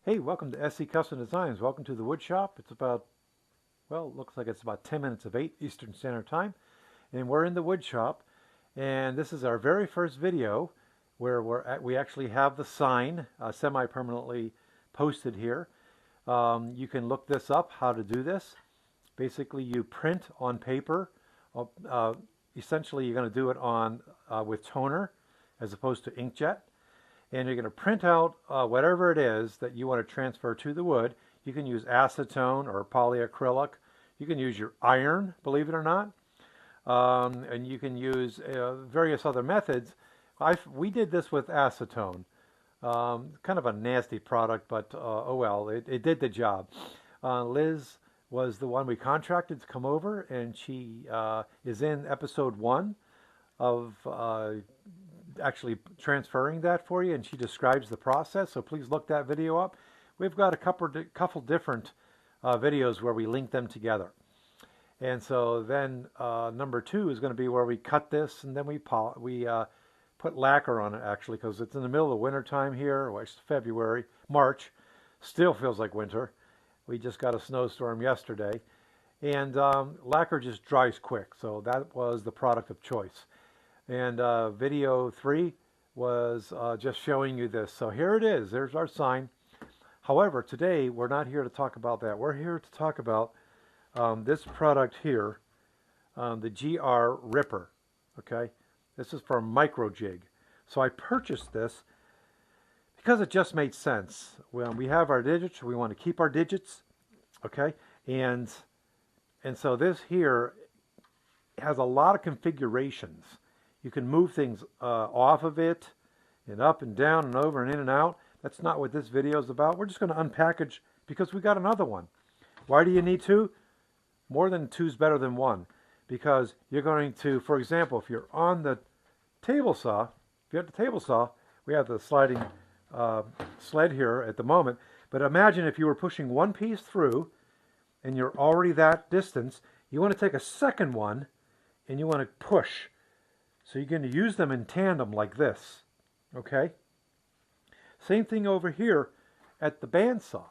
Hey, welcome to SC Custom Designs. Welcome to the wood shop. It's about, well, it looks like it's about 10 minutes of 8 Eastern Standard Time. And we're in the wood shop. And this is our very first video where we actually have the sign semi-permanently posted here. You can look this up, how to do this. Basically, you print on paper. Essentially, you're going to do it on with toner as opposed to inkjet. And you're going to print out whatever it is that you want to transfer to the wood. You can use acetone or polyacrylic. You can use your iron, believe it or not. And you can use various other methods. We did this with acetone. Kind of a nasty product, but oh well, it did the job. Liz was the one we contracted to come over, and she is in episode 1 of actually transferring that for you, and she describes the process, so please look that video up. We've got a couple different videos where we link them together. And so then number 2 is going to be where we cut this, and then we put lacquer on it, actually, because it's in the middle of the winter time here. Well, it's February, March, still feels like winter. We just got a snowstorm yesterday, and lacquer just dries quick, so that was the product of choice. And video 3 was just showing you this. So here it is. There's our sign. However, today we're not here to talk about that. We're here to talk about this product here, the GR Ripper. Okay, this is from Micro Jig. So I purchased this because it just made sense. When we have our digits, we want to keep our digits. Okay, and so this here has a lot of configurations. You can move things off of it and up and down and over and in and out. That's not what this video is about. We're just going to unpackage because we got another one. Why do you need 2? More than 2 is better than 1. Because you're going to, for example, if you're on the table saw, if you have the table saw, we have the sliding sled here at the moment. But imagine if you were pushing one piece through and you're already that distance, you want to take a second one and you want to push. So you're going to use them in tandem like this, okay? Same thing over here at the bandsaw.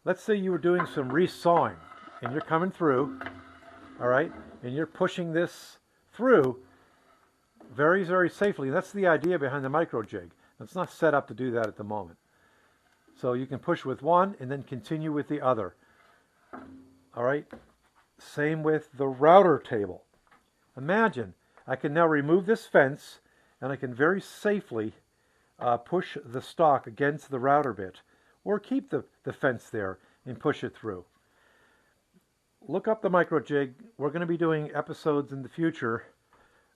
Let's say you were doing some resawing and you're coming through, all right? And you're pushing this through very, very safely. That's the idea behind the Micro Jig. It's not set up to do that at the moment. So you can push with one and then continue with the other, all right? Same with the router table. Imagine I can now remove this fence and I can very safely push the stock against the router bit or keep the fence there and push it through. Look up the Micro Jig. We're going to be doing episodes in the future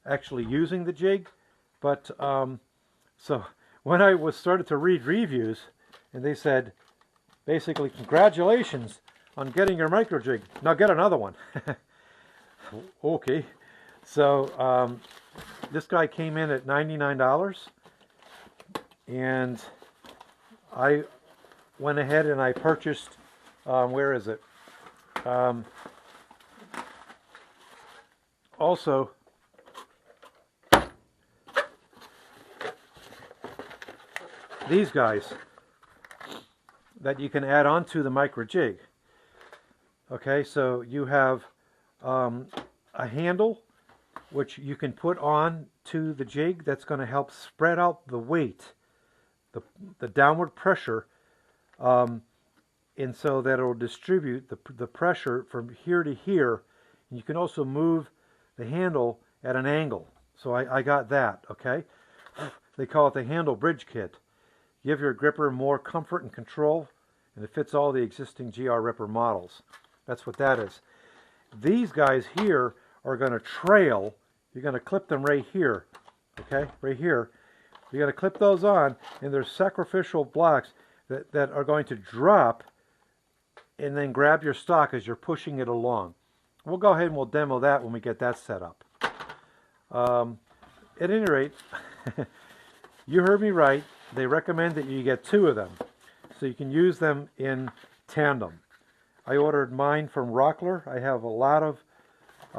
actually using the jig, but so when I started to read reviews and they said basically congratulations on getting your Micro Jig, now get another one. Okay. So this guy came in at $99, and I went ahead and I purchased, where is it? Also, these guys that you can add on to the Micro Jig. Okay, so you have a handle which you can put on to the jig that's going to help spread out the weight, the downward pressure, and so that it will distribute the pressure from here to here. And you can also move the handle at an angle. So I got that, okay? They call it the handle bridge kit. Give your gripper more comfort and control, and it fits all the existing GR Ripper models. That's what that is. These guys here are going to trail. You're going to clip them right here, okay, right here. You're going to clip those on, and there's sacrificial blocks that are going to drop and then grab your stock as you're pushing it along. We'll go ahead and we'll demo that when we get that set up. At any rate, you heard me right. They recommend that you get 2 of them so you can use them in tandem. I ordered mine from Rockler. I have a lot of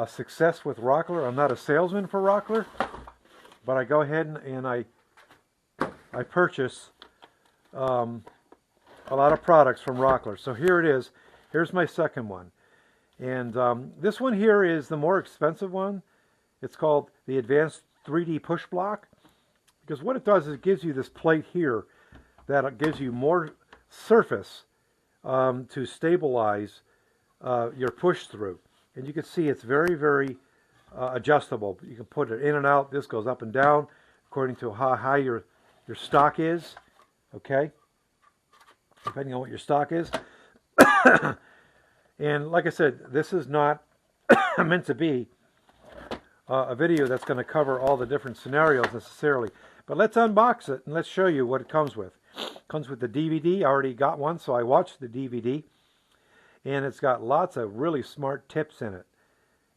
success with Rockler. I'm not a salesman for Rockler, but I go ahead and I purchase a lot of products from Rockler. So here it is. Here's my second one. And this one here is the more expensive one. It's called the Advanced 3D Push Block. Because what it does is it gives you this plate here that gives you more surface to stabilize your push through. And you can see it's very, very adjustable. You can put it in and out. This goes up and down according to how high your stock is. Okay? Depending on what your stock is. And like I said, this is not meant to be a video that's going to cover all the different scenarios necessarily. But let's unbox it and let's show you what it comes with. It comes with the DVD. I already got one, so I watched the DVD. And it's got lots of really smart tips in it.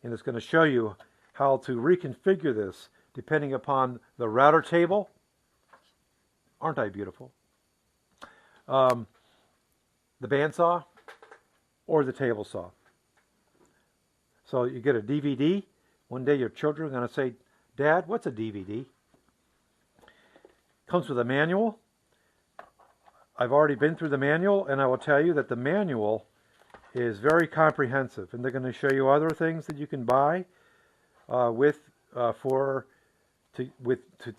And it's going to show you how to reconfigure this depending upon the router table. Aren't I beautiful? The bandsaw or the table saw. So you get a DVD. One day your children are going to say, "Dad, what's a DVD?" Comes with a manual. I've already been through the manual, and I will tell you that the manual is very comprehensive, and they're going to show you other things that you can buy to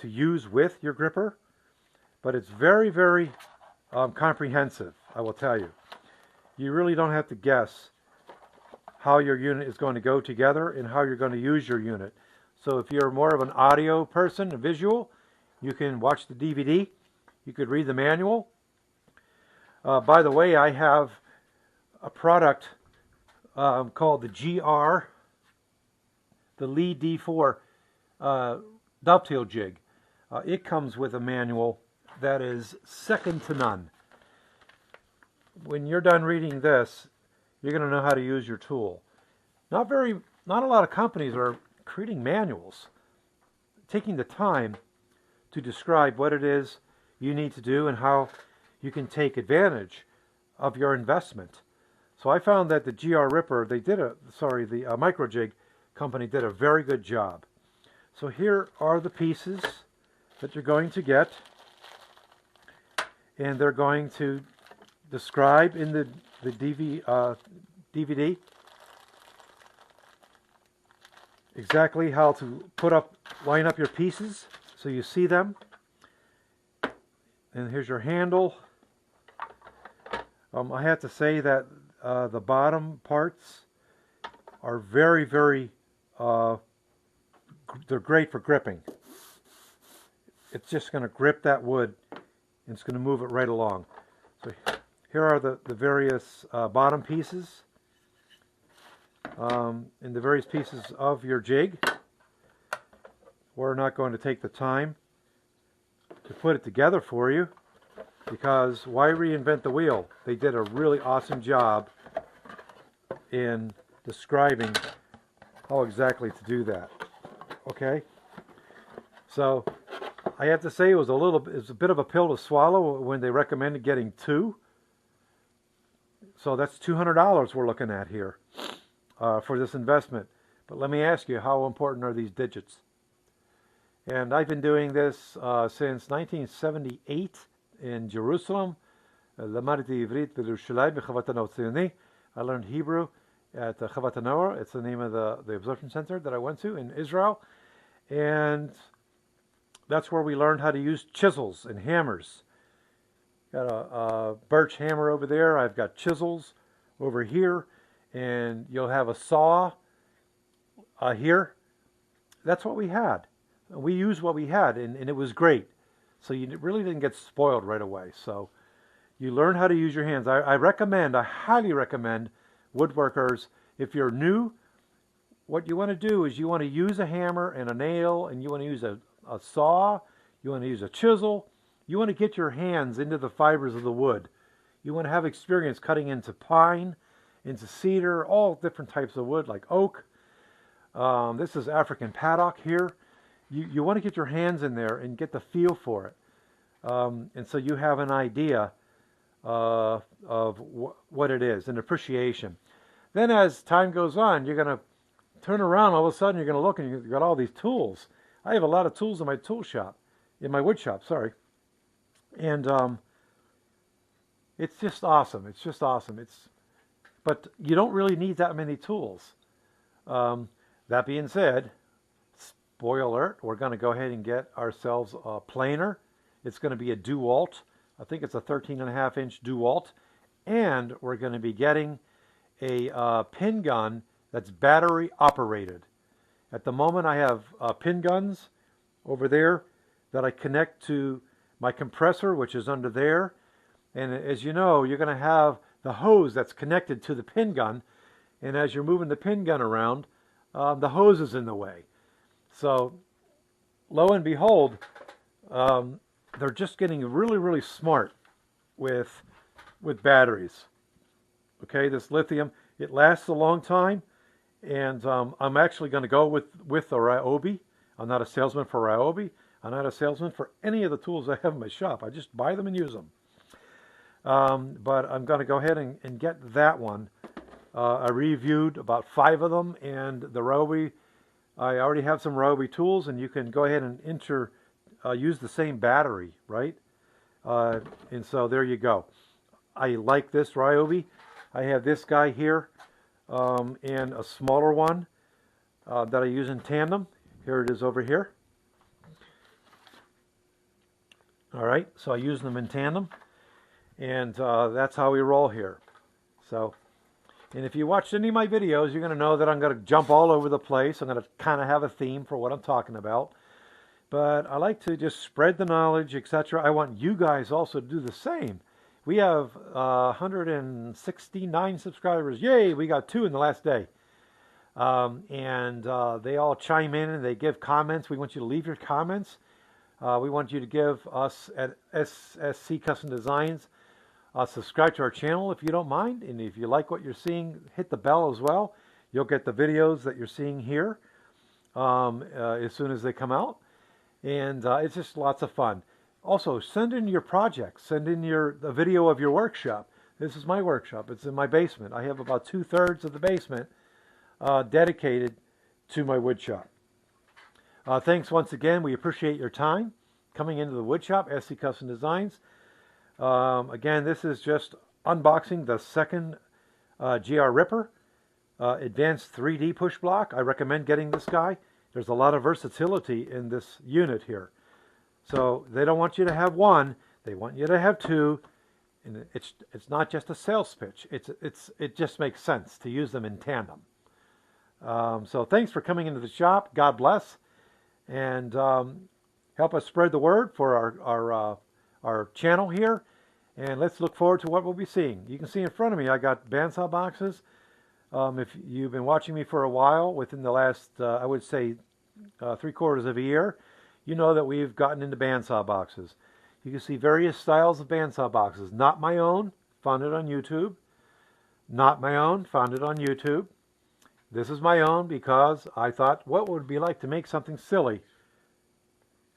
use with your gripper. But it's very, very comprehensive, I will tell you. You really don't have to guess how your unit is going to go together and how you're going to use your unit. So if you're more of an audio person, a visual, you can watch the DVD. You could read the manual. By the way, I have a product called the GR, the Lee D4 dovetail jig. It comes with a manual that is second to none. When you're done reading this, you're going to know how to use your tool. Not a lot of companies are creating manuals, taking the time to describe what it is you need to do and how you can take advantage of your investment. So I found that the GR Ripper, the Micro Jig company did a very good job. So here are the pieces that you're going to get, and they're going to describe in the DVD exactly how to line up your pieces so you see them. And here's your handle. I have to say that the bottom parts are very, very, they're great for gripping. It's just going to grip that wood and it's going to move it right along. So here are the various bottom pieces and the various pieces of your jig. We're not going to take the time to put it together for you, because why reinvent the wheel? They did a really awesome job in describing how exactly to do that. Okay, so I have to say it's a bit of a pill to swallow when they recommended getting two. So that's $200 we're looking at here for this investment. But let me ask you, how important are these digits? And I've been doing this since 1978 in Jerusalem. I learned Hebrew at Chavat HaNoar. It's the name of the absorption center that I went to in Israel. And that's where we learned how to use chisels and hammers. Got a birch hammer over there. I've got chisels over here. And you'll have a saw here. That's what we had. We used what we had, and it was great. So you really didn't get spoiled right away. So you learn how to use your hands. I highly recommend woodworkers, if you're new, what you want to do is you want to use a hammer and a nail, and you want to use a saw, you want to use a chisel. You want to get your hands into the fibers of the wood. You want to have experience cutting into pine, into cedar, all different types of wood like oak. This is African paddock here. You want to get your hands in there and get the feel for it. And so you have an idea of what it is, an appreciation. Then as time goes on, you're going to turn around, all of a sudden you're going to look and you've got all these tools. I have a lot of tools in my tool shop, in my wood shop, sorry. And It's just awesome. It's just awesome. But you don't really need that many tools. That being said, spoiler alert, we're going to go ahead and get ourselves a planer. It's going to be a DeWalt. I think it's a 13.5-inch DeWalt. And we're going to be getting a pin gun that's battery operated. At the moment I have pin guns over there that I connect to my compressor, which is under there. And as you know, you're going to have the hose that's connected to the pin gun. And as you're moving the pin gun around, the hose is in the way. So lo and behold, they're just getting really, really smart with batteries. Okay, this lithium, it lasts a long time, and I'm actually going to go with the Ryobi. I'm not a salesman for Ryobi. I'm not a salesman for any of the tools I have in my shop. I just buy them and use them. But I'm going to go ahead and get that one. I reviewed about 5 of them, and the Ryobi, I already have some Ryobi tools, and you can go ahead and use the same battery, right? And so there you go. I like this Ryobi. I have this guy here and a smaller one that I use in tandem. Here it is over here. All right, so I use them in tandem, and that's how we roll here. So, and if you watched any of my videos, you're going to know that I'm going to jump all over the place. I'm going to kind of have a theme for what I'm talking about. But I like to just spread the knowledge, etc. I want you guys also to do the same. We have 169 subscribers. Yay, we got 2 in the last day. And they all chime in and they give comments. We want you to leave your comments. We want you to give us at SC Custom Designs subscribe to our channel if you don't mind. And if you like what you're seeing, hit the bell as well. You'll get the videos that you're seeing here as soon as they come out. And it's just lots of fun. Also, send in your projects. Send in the video of your workshop. This is my workshop. It's in my basement. I have about 2/3 of the basement dedicated to my wood shop. Thanks once again. We appreciate your time coming into the wood shop, SC Custom Designs. Again, this is just unboxing the second GR Ripper Advanced 3D Push Block. I recommend getting this guy. There's a lot of versatility in this unit here. So they don't want you to have one, they want you to have 2. And it's not just a sales pitch. It just makes sense to use them in tandem. So thanks for coming into the shop. God bless. And help us spread the word for our channel here. And let's look forward to what we'll be seeing. You can see in front of me I got bandsaw boxes. If you've been watching me for a while, within the last, I would say, 3/4 of a year, you know that we've gotten into bandsaw boxes. You can see various styles of bandsaw boxes. Not my own, found it on YouTube. Not my own, found it on YouTube. This is my own because I thought, what would it be like to make something silly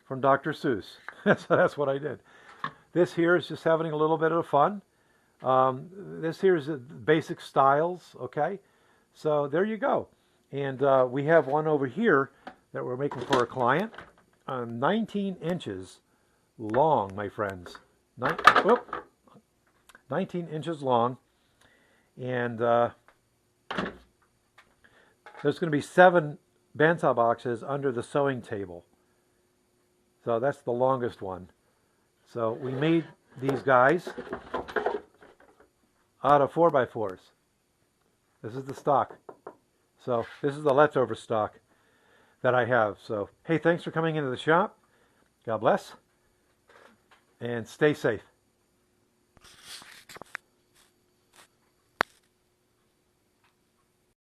from Dr. Seuss? So that's what I did. This here is just having a little bit of fun. This here is basic styles, okay? So there you go. And we have one over here that we're making for a client. 19 inches long, my friends. 19 inches long. And there's going to be 7 bandsaw boxes under the sewing table. So that's the longest one. So we made these guys out of 4x4s. This is the stock. So this is the leftover stock that I have. So hey, thanks for coming into the shop. God bless. And stay safe.